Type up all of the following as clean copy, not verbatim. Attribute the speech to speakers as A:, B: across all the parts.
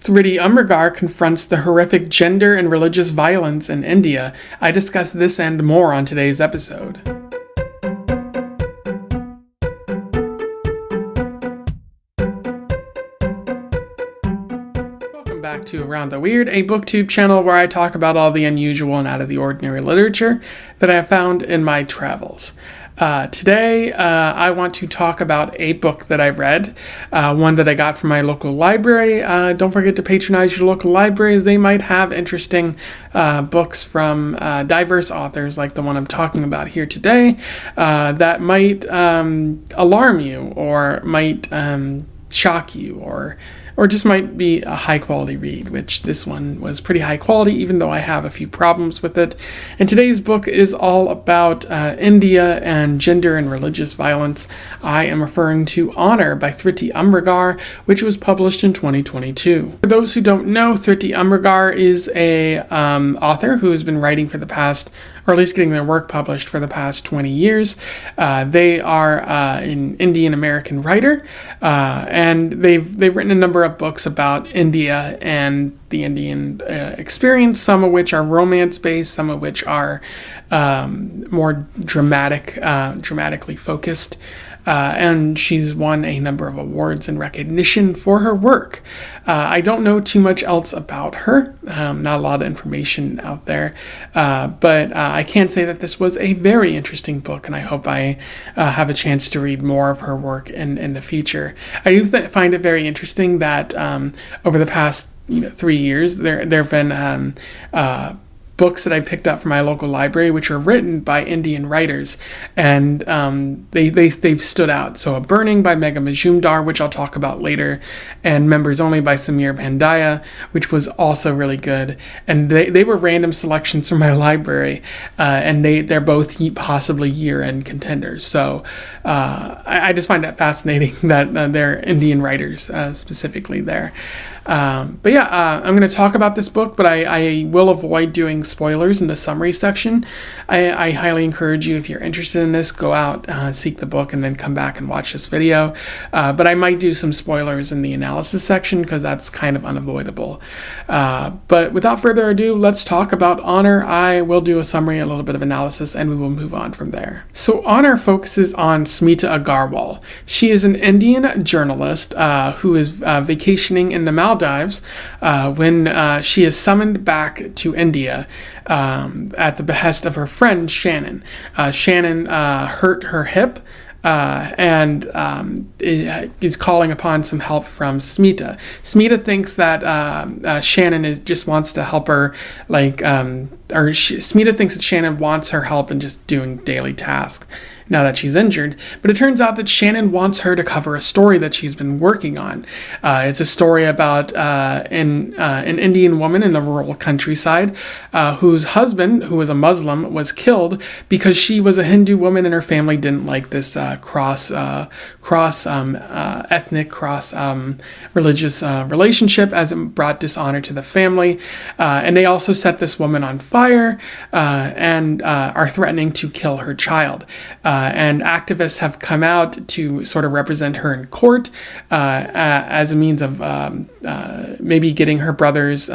A: Thrity Umrigar confronts the horrific gender and religious violence in India. I discuss this and more on today's episode. Welcome back to Around the Weird, a booktube channel where I talk about all the unusual and out of the ordinary literature that I have found in my travels. Today, I want to talk about a book that I read, one that I got from my local library. Don't forget to patronize your local libraries. They might have interesting books from diverse authors like the one I'm talking about here today that might alarm you or might shock you or just might be a high quality read, which this one was pretty high quality, even though I have a few problems with it. And today's book is all about India and gender and religious violence. I am referring to Honor by Thrity Umrigar, which was published in 2022. For those who don't know, Thrity Umrigar is a author who has been writing for the past, or at least getting their work published for the past 20 years. They are an Indian American writer, and they've written a number of books about India and the Indian experience, some of which are romance-based, some of which are more dramatically focused. And she's won a number of awards and recognition for her work. I don't know too much else about her, not a lot of information out there, but I can say that this was a very interesting book, and I hope I have a chance to read more of her work in the future. I do find it very interesting that over the past 3 years, there have been books that I picked up from my local library, which are written by Indian writers, and they've stood out. So A Burning by Megha Majumdar, which I'll talk about later, and Members Only by Samir Pandya, which was also really good. And they were random selections from my library, and they're both possibly year-end contenders. So I just find that fascinating that they're Indian writers specifically there. But yeah, I'm going to talk about this book, but I will avoid doing spoilers in the summary section. I highly encourage you, if you're interested in this, go out, seek the book, and then come back and watch this video. But I might do some spoilers in the analysis section because that's kind of unavoidable. But without further ado, let's talk about Honor. I will do a summary, a little bit of analysis, and we will move on from there. So Honor focuses on Smita Agarwal. She is an Indian journalist who is vacationing in the Maldives when she is summoned back to India at the behest of her friend Shannon. Shannon hurt her hip and is calling upon some help from Smita. Smita thinks that Shannon just wants to help her, Smita thinks that Shannon wants her help in just doing daily tasks now that she's injured, but it turns out that Shannon wants her to cover a story that she's been working on. It's a story about an Indian woman in the rural countryside whose husband, who was a Muslim, was killed because she was a Hindu woman and her family didn't like this cross-ethnic, cross-religious relationship, as it brought dishonor to the family. And they also set this woman on fire and are threatening to kill her child. And activists have come out to sort of represent her in court as a means of maybe getting her brothers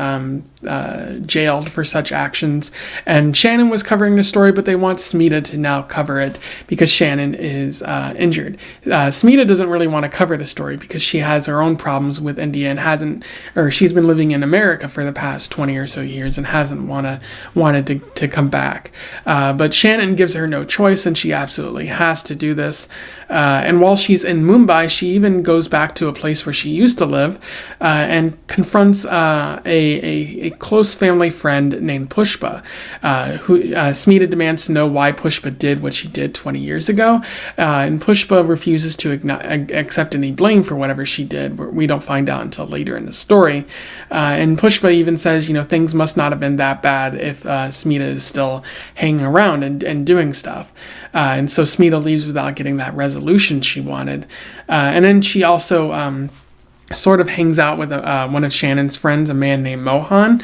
A: jailed for such actions. And Shannon was covering the story, but they want Smita to now cover it because Shannon is injured. Smita doesn't really want to cover the story because she has her own problems with India and she's been living in America for the past 20 or so years and hasn't wanted to come back. But Shannon gives her no choice, and she absolutely has to do this. And while she's in Mumbai, she even goes back to a place where she used to live and confronts a close family friend named Pushpa, who Smita demands to know why Pushpa did what she did 20 years ago. And Pushpa refuses to accept any blame for whatever she did. We don't find out until later in the story. And Pushpa even says, things must not have been that bad if Smita is still hanging around and doing stuff. And so Smita leaves without getting that resolution she wanted. And then she also sort of hangs out with one of Shannon's friends, a man named Mohan,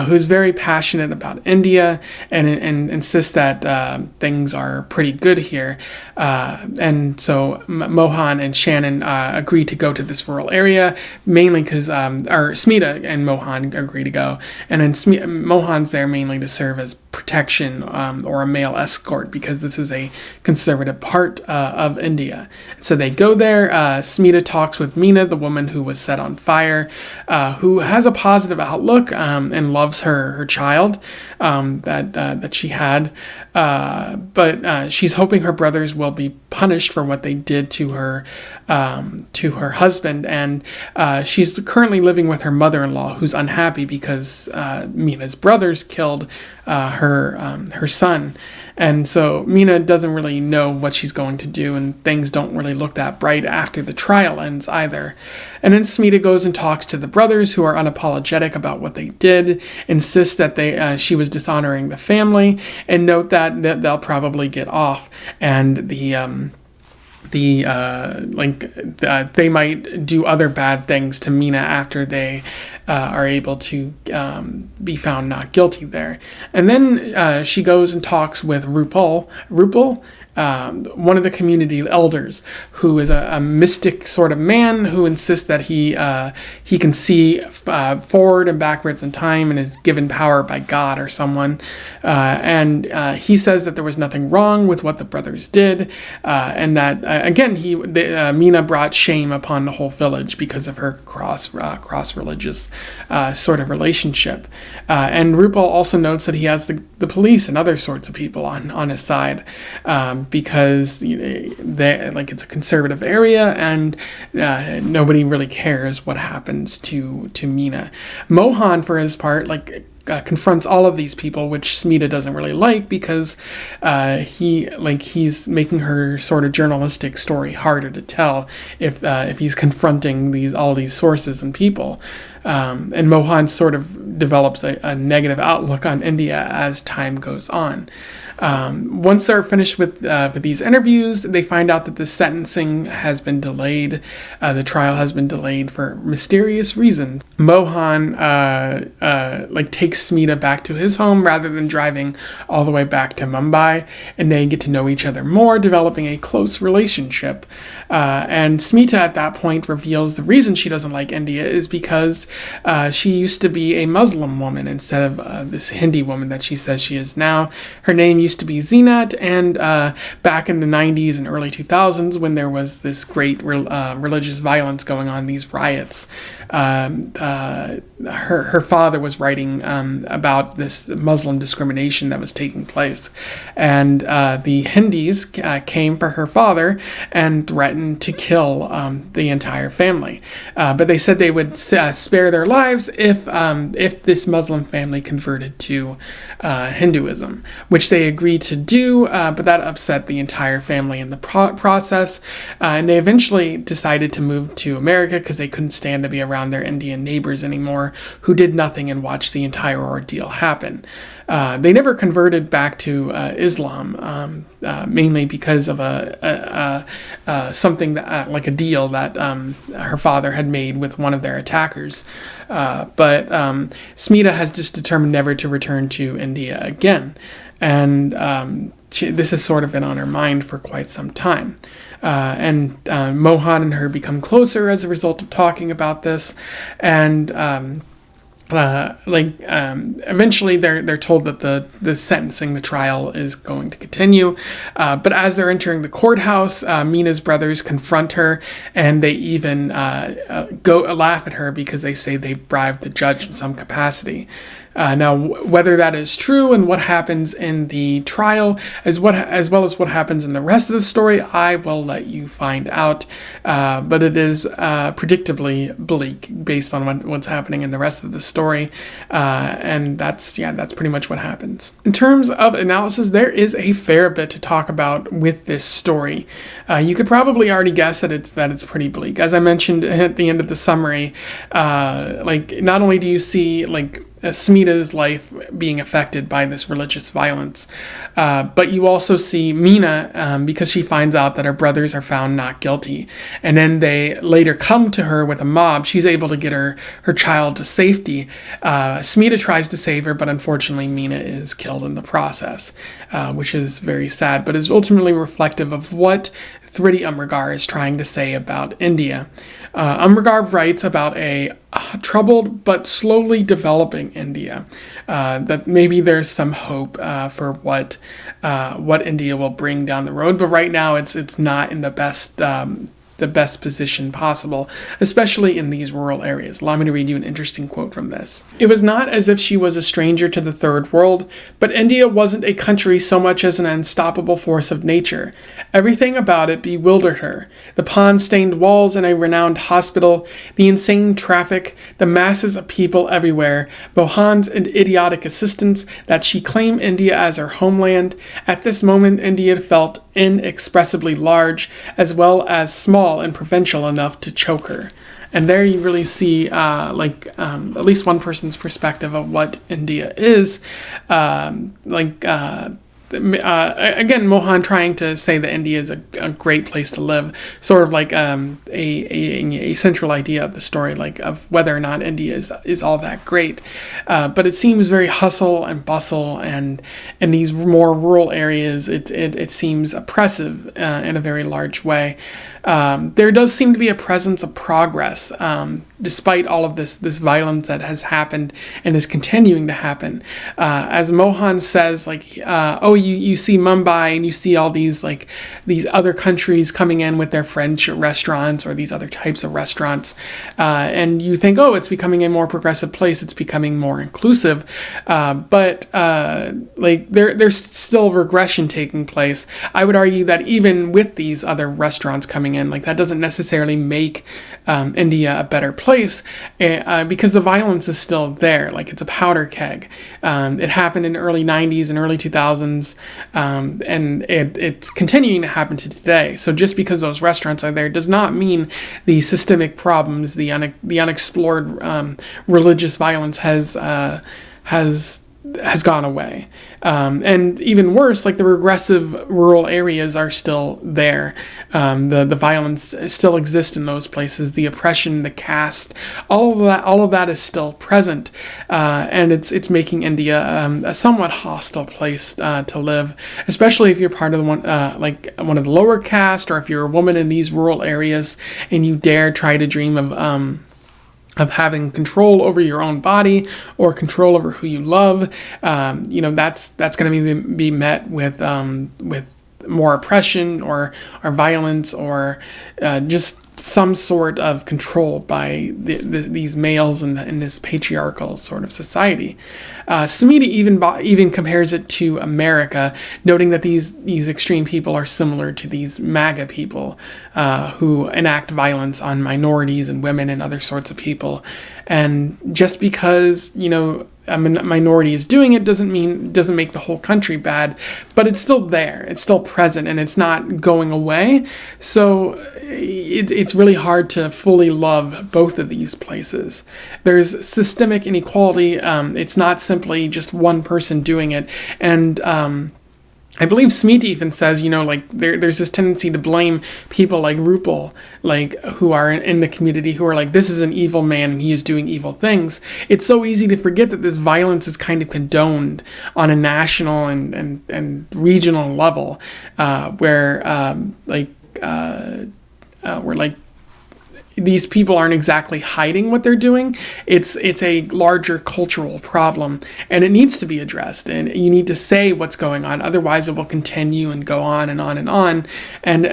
A: who's very passionate about India and insists that things are pretty good here. And so Mohan and Shannon agree to go to this rural area, mainly because, or Smita and Mohan agree to go. And then Mohan's there mainly to serve as protection or a male escort, because this is a conservative part of India. So they go there. Smita talks with Meena, the woman who was set on fire, who has a positive outlook and loves her child that she had, but she's hoping her brothers will be punished for what they did to her husband, and she's currently living with her mother-in-law, who's unhappy because Meena's brothers killed her son. And so Meena doesn't really know what she's going to do, and things don't really look that bright after the trial ends either. And then Smita goes and talks to the brothers, who are unapologetic about what they did, insist that she was dishonoring the family, and note that they'll probably get off, and they might do other bad things to Meena after they are able to be found not guilty there. And then she goes and talks with Rupal, one of the community elders, who is a mystic sort of man who insists that he can see forward and backwards in time and is given power by God or someone. And he says that there was nothing wrong with what the brothers did, and that again Meena brought shame upon the whole village because of her cross religious sort of relationship. And Rupal also notes that he has the police and other sorts of people on his side, because it's a conservative area, and nobody really cares what happens to Meena. Mohan, for his part, confronts all of these people, which Smita doesn't really like, because he's making her sort of journalistic story harder to tell if he's confronting all these sources and people. And Mohan sort of develops a negative outlook on India as time goes on. Once they're finished with these interviews, they find out that the sentencing has been delayed. The trial has been delayed for mysterious reasons. Mohan takes Smita back to his home rather than driving all the way back to Mumbai, and they get to know each other more, developing a close relationship. And Smita at that point reveals the reason she doesn't like India is because she used to be a Muslim woman instead of this Hindi woman that she says she is now. Her name used to be Zinat, and back in the 90s and early 2000s, when there was this great religious violence going on, these riots, her father was writing about this Muslim discrimination that was taking place, and the Hindis came for her father and threatened to kill the entire family, but they said they would spare their lives if this Muslim family converted to Hinduism, which they agreed to do, but that upset the entire family in the process, and they eventually decided to move to America because they couldn't stand to be around their Indian neighbors anymore, who did nothing and watched the entire ordeal happen. They never converted back to Islam, mainly because of something that, like a deal that her father had made with one of their attackers. But Smita has just determined never to return to India again. And this has sort of been on her mind for quite some time. And Mohan and her become closer as a result of talking about this. And eventually they're told that the sentencing, the trial, is going to continue. But as they're entering the courthouse, Meena's brothers confront her, and they even go laugh at her because they say they bribed the judge in some capacity. Now, whether that is true and what happens in the trial, as well as what happens in the rest of the story, I will let you find out. But it is predictably bleak based on what's happening in the rest of the story, and that's pretty much what happens. In terms of analysis, there is a fair bit to talk about with this story. You could probably already guess that it's pretty bleak. As I mentioned at the end of the summary, not only do you see Smita's life being affected by this religious violence. But you also see Mina, because she finds out that her brothers are found not guilty. And then they later come to her with a mob. She's able to get her child to safety. Smita tries to save her, but unfortunately Mina is killed in the process, which is very sad, but is ultimately reflective of what Thrity Umrigar is trying to say about India. Umrigar writes about a troubled but slowly developing India, that maybe there's some hope for what India will bring down the road, but right now it's not in the best position possible, especially in these rural areas. Allow me to read you an interesting quote from this. "It was not as if she was a stranger to the third world, but India wasn't a country so much as an unstoppable force of nature. Everything about it bewildered her. The pond-stained walls in a renowned hospital, the insane traffic, the masses of people everywhere, Mohan's and idiotic insistence that she claim India as her homeland. At this moment, India felt inexpressibly large, as well as small and provincial enough to choke her." And there you really see at least one person's perspective of what India is. Again, Mohan trying to say that India is a great place to live, sort of like a central idea of the story, like of whether or not India is all that great. But it seems very hustle and bustle, and in these more rural areas, it seems oppressive in a very large way. There does seem to be a presence of progress, despite all of this violence that has happened and is continuing to happen. As Mohan says, you see Mumbai and you see all these other countries coming in with their French restaurants or these other types of restaurants, and you think, oh, it's becoming a more progressive place, it's becoming more inclusive, but there's still regression taking place. I would argue that even with these other restaurants coming in, that doesn't necessarily make India a better place, because the violence is still there. It's a powder keg. It happened in the early 90s and early 2000s, and it's continuing to happen to today. So just because those restaurants are there does not mean the systemic problems, the unexplored religious violence has gone away. And even worse, the regressive rural areas are still there. The violence still exists in those places. The oppression, the caste, all of that is still present. And it's making India a somewhat hostile place to live, especially if you're part of one of the lower caste, or if you're a woman in these rural areas and you dare try to dream of having control over your own body or control over who you love. That's going to be met with more oppression or violence, or just some sort of control by these males in this patriarchal sort of society. Smita even compares it to America, noting that these extreme people are similar to these MAGA people who enact violence on minorities and women and other sorts of people. And just because a minority is doing it doesn't make the whole country bad, but it's still there, it's still present, and it's not going away. So it's really hard to fully love both of these places. There's systemic inequality. It's not simply just one person doing it, and I believe Smita even says, there's this tendency to blame people like Rupal, who are in the community, who are this is an evil man and he is doing evil things. It's so easy to forget that this violence is kind of condoned on a national and regional level, where these people aren't exactly hiding what they're doing. It's a larger cultural problem, and it needs to be addressed, and you need to say what's going on. Otherwise it will continue and go on and on and on. And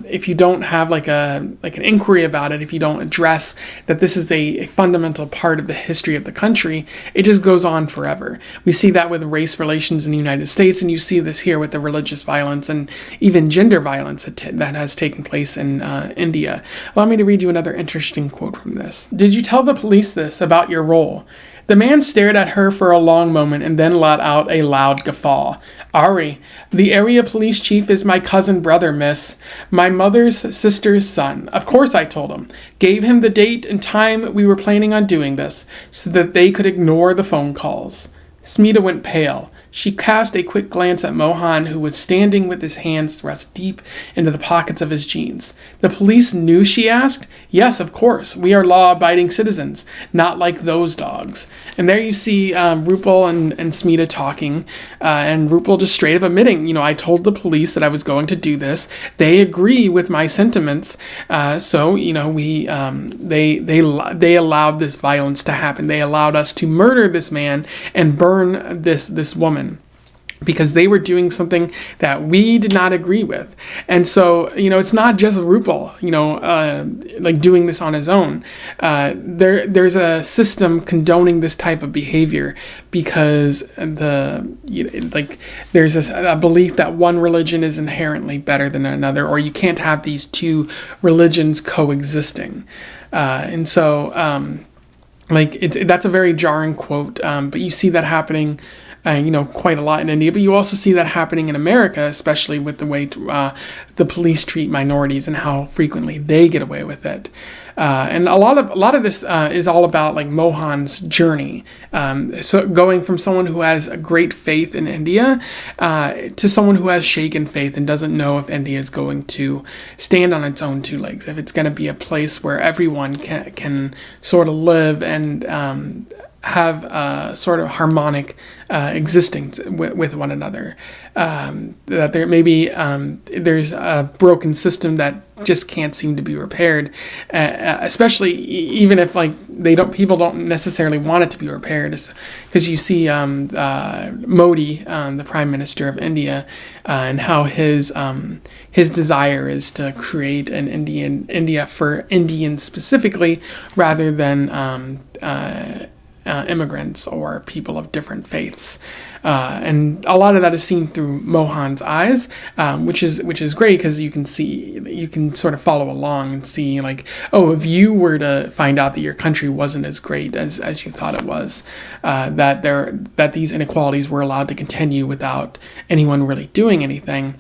A: if you don't have an inquiry about it, if you don't address that this is a fundamental part of the history of the country, it just goes on forever. We see that with race relations in the United States, and you see this here with the religious violence and even gender violence that has taken place in India. Allow me to read you another interesting quote from this. "Did you tell the police this about your role? The man stared at her for a long moment and then let out a loud guffaw. "Ari, the area police chief is my cousin brother, miss. My mother's sister's son. Of course I told him. Gave him the date and time we were planning on doing this, so that they could ignore the phone calls." Smita went pale. She cast a quick glance at Mohan, who was standing with his hands thrust deep into the pockets of his jeans. "The police knew?" she asked. "Yes, of course. We are law-abiding citizens, not like those dogs." And there you see Rupal and Smita talking, and Rupal just straight up admitting, I told the police that I was going to do this. They agree with my sentiments, so we they allowed this violence to happen. They allowed us to murder this man and burn this woman, because they were doing something that we did not agree with. And so, it's not just Rupal, like doing this on his own. There's a system condoning this type of behavior, because there's a belief that one religion is inherently better than another, or you can't have these two religions coexisting. And so, that's a very jarring quote, but you see that happening quite a lot in India, but you also see that happening in America, especially with the way the police treat minorities and how frequently they get away with it. And a lot of this is all about like Mohan's journey. So going from someone who has a great faith in India to someone who has shaken faith and doesn't know if India is going to stand on its own two legs, if it's going to be a place where everyone can sort of live and have a sort of harmonic existence with one another. That there maybe there's a broken system that just can't seem to be repaired, especially even if people don't necessarily want it to be repaired, because you see Modi, the Prime Minister of India, and how his desire is to create an India for Indians specifically, rather than immigrants or people of different faiths, and a lot of that is seen through Mohan's eyes, which is great, because you can sort of follow along and see if you were to find out that your country wasn't as great as you thought it was, that these inequalities were allowed to continue without anyone really doing anything.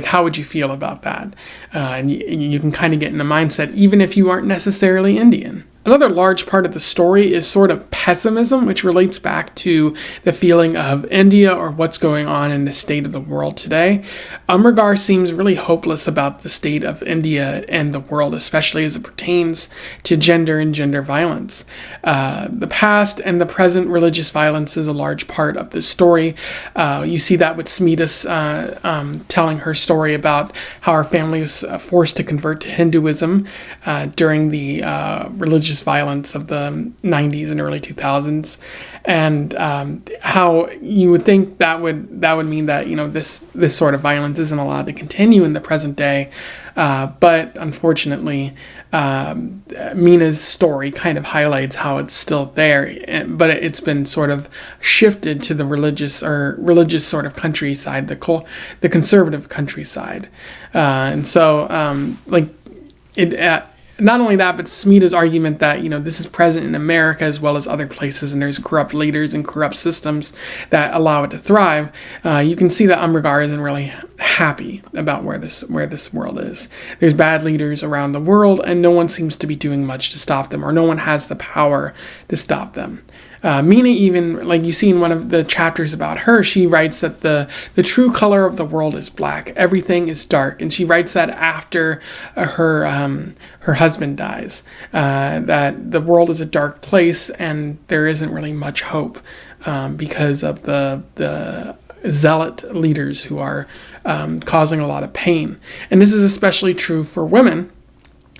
A: How would you feel about that? And you can kind of get in the mindset, even if you aren't necessarily Indian. Another large part of the story is sort of pessimism, which relates back to the feeling of India or what's going on in the state of the world today. Umrigar seems really hopeless about the state of India and the world, especially as it pertains to gender and gender violence. The past and the present religious violence is a large part of this story. You see that with Smita's telling her story about how her family was forced to convert to Hinduism during the religious violence of the 90s and early 2000s, and how you would think that would mean that this sort of violence isn't allowed to continue in the present day, but unfortunately Mina's story kind of highlights how it's still there, but it's been sort of shifted to the religious sort of countryside, the conservative countryside, and so not only that, but Smita's argument that, this is present in America as well as other places, and there's corrupt leaders and corrupt systems that allow it to thrive. You can see that Umrigar isn't really happy about where this world is. There's bad leaders around the world, and no one seems to be doing much to stop them, or no one has the power to stop them. Mina, even, like you see in one of the chapters about her, she writes that the true color of the world is black. Everything is dark. And she writes that after her husband dies, that the world is a dark place and there isn't really much hope because of the zealot leaders who are causing a lot of pain. And this is especially true for women.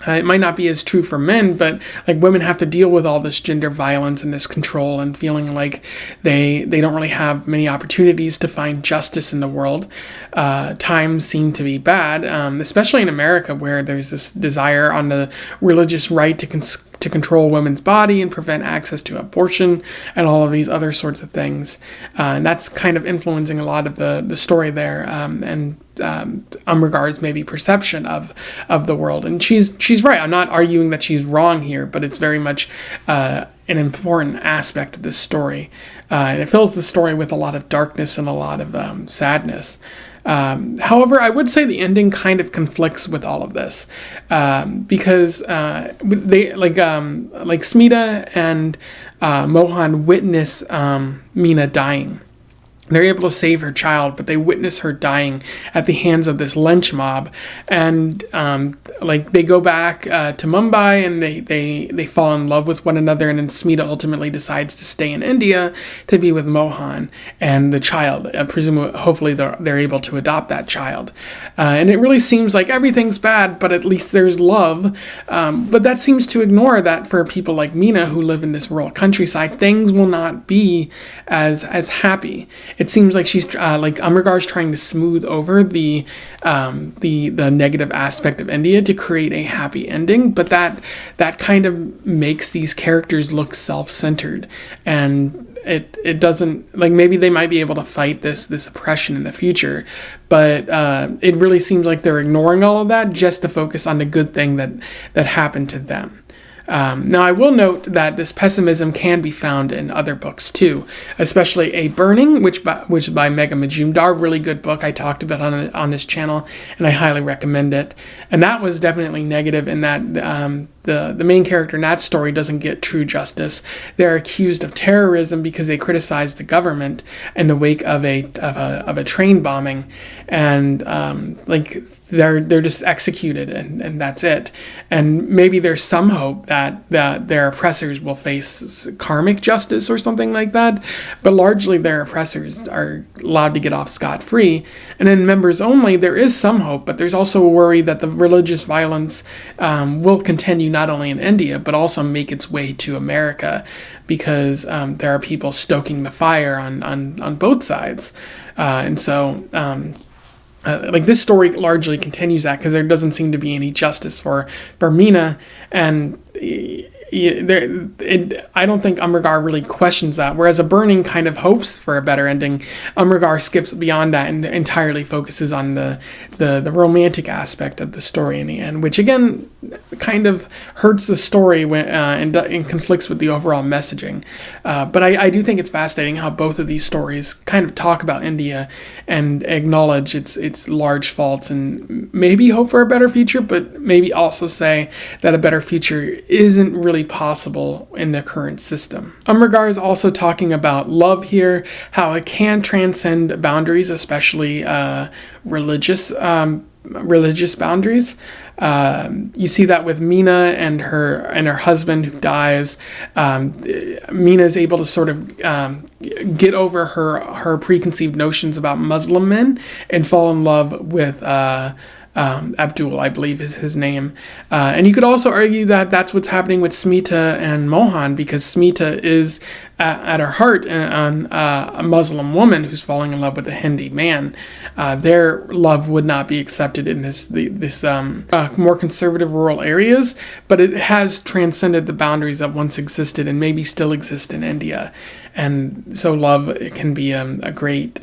A: It might not be as true for men, but women have to deal with all this gender violence and this control and feeling like they don't really have many opportunities to find justice in the world. Times seem to be bad, especially in America, where there's this desire on the religious right to to control women's body and prevent access to abortion and all of these other sorts of things. And that's kind of influencing a lot of the story there, and Umrigar's maybe perception of the world. And she's right. I'm not arguing that she's wrong here, but it's very much an important aspect of this story. And it fills the story with a lot of darkness and a lot of sadness. However, I would say the ending kind of conflicts with all of this, because they like Smita and Mohan witness Meena dying. They're able to save her child, but they witness her dying at the hands of this lynch mob. And they go back to Mumbai, and they fall in love with one another. And then Smita ultimately decides to stay in India to be with Mohan and the child. Presumably, hopefully they're able to adopt that child. And it really seems like everything's bad, but at least there's love. But that seems to ignore that for people like Meena, who live in this rural countryside, things will not be as happy. It seems like she's Umrigar's trying to smooth over the negative aspect of India to create a happy ending, but that kind of makes these characters look self-centered, and it doesn't, like, maybe they might be able to fight this oppression in the future, but it really seems like they're ignoring all of that just to focus on the good thing that happened to them. Now, I will note that this pessimism can be found in other books too, especially A Burning, which by Megha Majumdar, really good book. I talked about on this channel, and I highly recommend it. And that was definitely negative in that the main character in that story doesn't get true justice. They're accused of terrorism because they criticized the government in the wake of a train bombing, and they're just executed, and that's it. And maybe there's some hope that their oppressors will face karmic justice or something like that, but largely their oppressors are allowed to get off scot-free. And in Members Only, there is some hope, but there's also a worry that the religious violence will continue not only in India, but also make its way to America, because there are people stoking the fire on both sides. And so this story largely continues that, because there doesn't seem to be any justice for Meena, and I don't think Umrigar really questions that. Whereas A Burning kind of hopes for a better ending, Umrigar skips beyond that and entirely focuses on the romantic aspect of the story in the end, which again kind of hurts the story and conflicts with the overall messaging. But I do think it's fascinating how both of these stories kind of talk about India and acknowledge its large faults and maybe hope for a better future, but maybe also say that a better future isn't really possible in the current system. Umrigar is also talking about love here, how it can transcend boundaries, especially religious boundaries. You see that with Meena and her husband who dies. Meena is able to sort of get over her preconceived notions about Muslim men and fall in love with Abdul, I believe is his name. And you could also argue that that's what's happening with Smita and Mohan, because Smita is at her heart a Muslim woman who's falling in love with a Hindi man. Their love would not be accepted in this more conservative rural areas, but it has transcended the boundaries that once existed and maybe still exist in India. And so love can be a great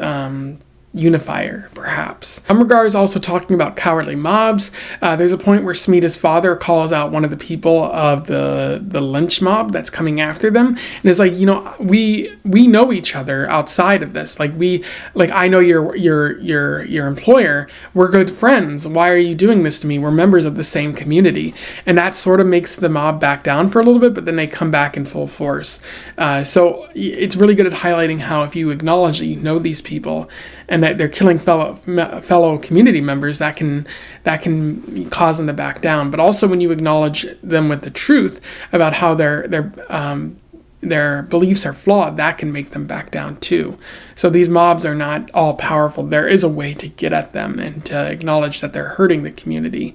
A: unifier, perhaps. Umrigar is also talking about cowardly mobs. There's a point where Smita's father calls out one of the people of the lynch mob that's coming after them, and is like, we know each other outside of this. I know your employer. We're good friends. Why are you doing this to me? We're members of the same community. And that sort of makes the mob back down for a little bit, but then they come back in full force. So it's really good at highlighting how if you acknowledge that you know these people and that they're killing fellow community members, that can cause them to back down. But also when you acknowledge them with the truth about how their beliefs are flawed, that can make them back down too. So these mobs are not all powerful. There is a way to get at them and to acknowledge that they're hurting the community.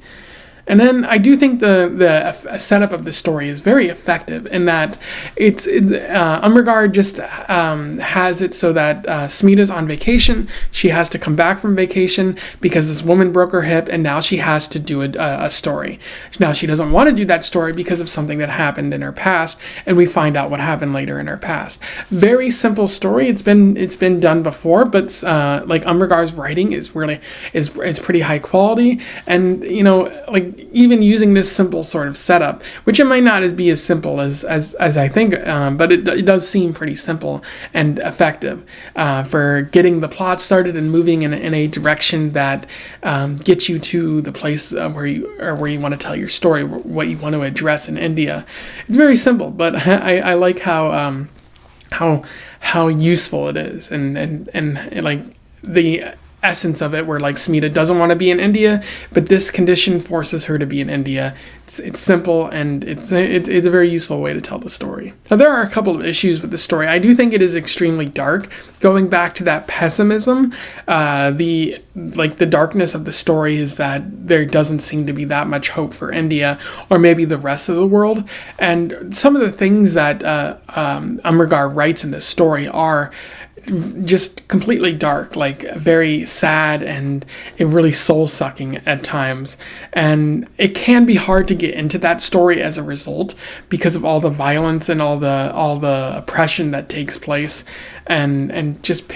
A: And then I do think the setup of the story is very effective in that Umrigar just has it so that Smita's on vacation. She has to come back from vacation because this woman broke her hip, and now she has to do a story. Now she doesn't want to do that story because of something that happened in her past, and we find out what happened later in her past. Very simple story. It's been done before, but like Umrigar's writing is really is pretty high quality, and like even using this simple sort of setup, which it might not be as simple as I think, but it does seem pretty simple and effective for getting the plot started and moving in a direction that gets you to the place where you want to tell your story, what you want to address in India. It's very simple, but I like how useful it is, and like the essence of it, where like Smita doesn't want to be in India, but this condition forces her to be in India. It's simple, and it's a very useful way to tell the story. Now, there are a couple of issues with the story. I do think it is extremely dark. Going back to that pessimism, the darkness of the story is that there doesn't seem to be that much hope for India or maybe the rest of the world. And some of the things that Umrigar writes in this story are just completely dark, like very sad and really soul-sucking at times. And it can be hard to get into that story as a result because of all the violence and all the oppression that takes place, and just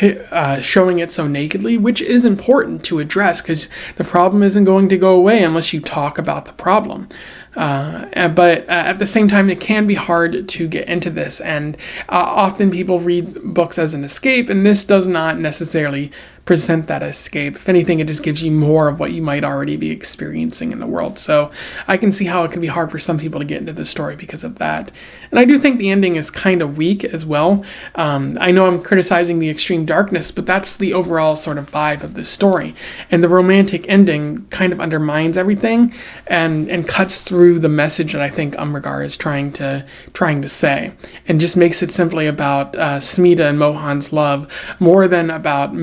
A: showing it so nakedly, which is important to address because the problem isn't going to go away unless you talk about the problem. But at the same time, it can be hard to get into this, and often people read books as an escape, and this does not necessarily present that escape. If anything, it just gives you more of what you might already be experiencing in the world. So I can see how it can be hard for some people to get into the story because of that. And I do think the ending is kind of weak as well. I know I'm criticizing the extreme darkness, but that's the overall sort of vibe of this story. And the romantic ending kind of undermines everything and cuts through the message that I think Umrigar is trying to say, and just makes it simply about Smita and Mohan's love more than about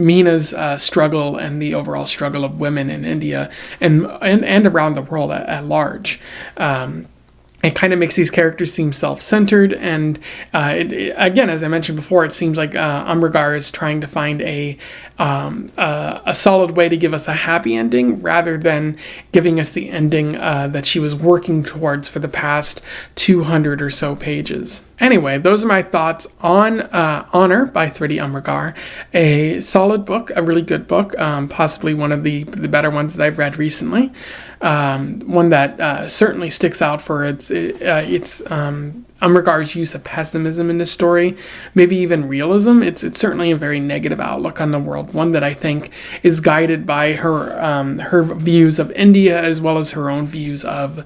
A: Mina's struggle and the overall struggle of women in India and around the world at large. It kind of makes these characters seem self-centered, and again, as I mentioned before, it seems like Umrigar is trying to find a solid way to give us a happy ending rather than giving us the ending that she was working towards for the past 200 or so pages. Anyway, those are my thoughts on Honor by Thrity Umrigar. A solid book, a really good book, possibly one of the better ones that I've read recently. One that certainly sticks out for its Umrigar's use of pessimism in this story, maybe even realism. It's certainly a very negative outlook on the world, one that I think is guided by her views of India as well as her own views of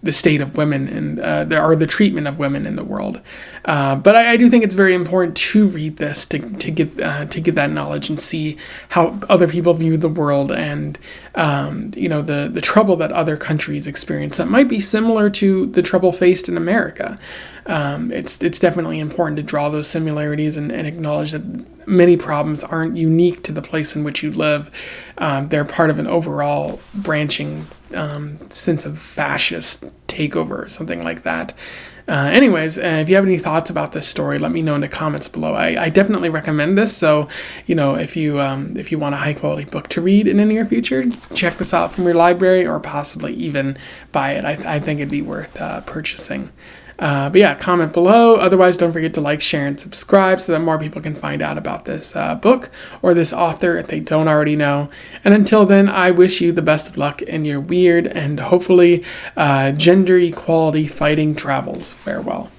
A: the state of women and or the treatment of women in the world. But I do think it's very important to read this to get that knowledge and see how other people view the world and the trouble that other countries experience that might be similar to the trouble faced in America. It's definitely important to draw those similarities and acknowledge that many problems aren't unique to the place in which you live. They're part of an overall branching sense of fascist takeover or something like that. Anyways, if you have any thoughts about this story, let me know in the comments below. I definitely recommend this. So, if you want a high quality book to read in the near future, check this out from your library or possibly even buy it. I think it'd be worth purchasing. But yeah, comment below. Otherwise, don't forget to like, share, and subscribe so that more people can find out about this book or this author if they don't already know. And until then, I wish you the best of luck in your weird and hopefully gender equality fighting travels. Farewell.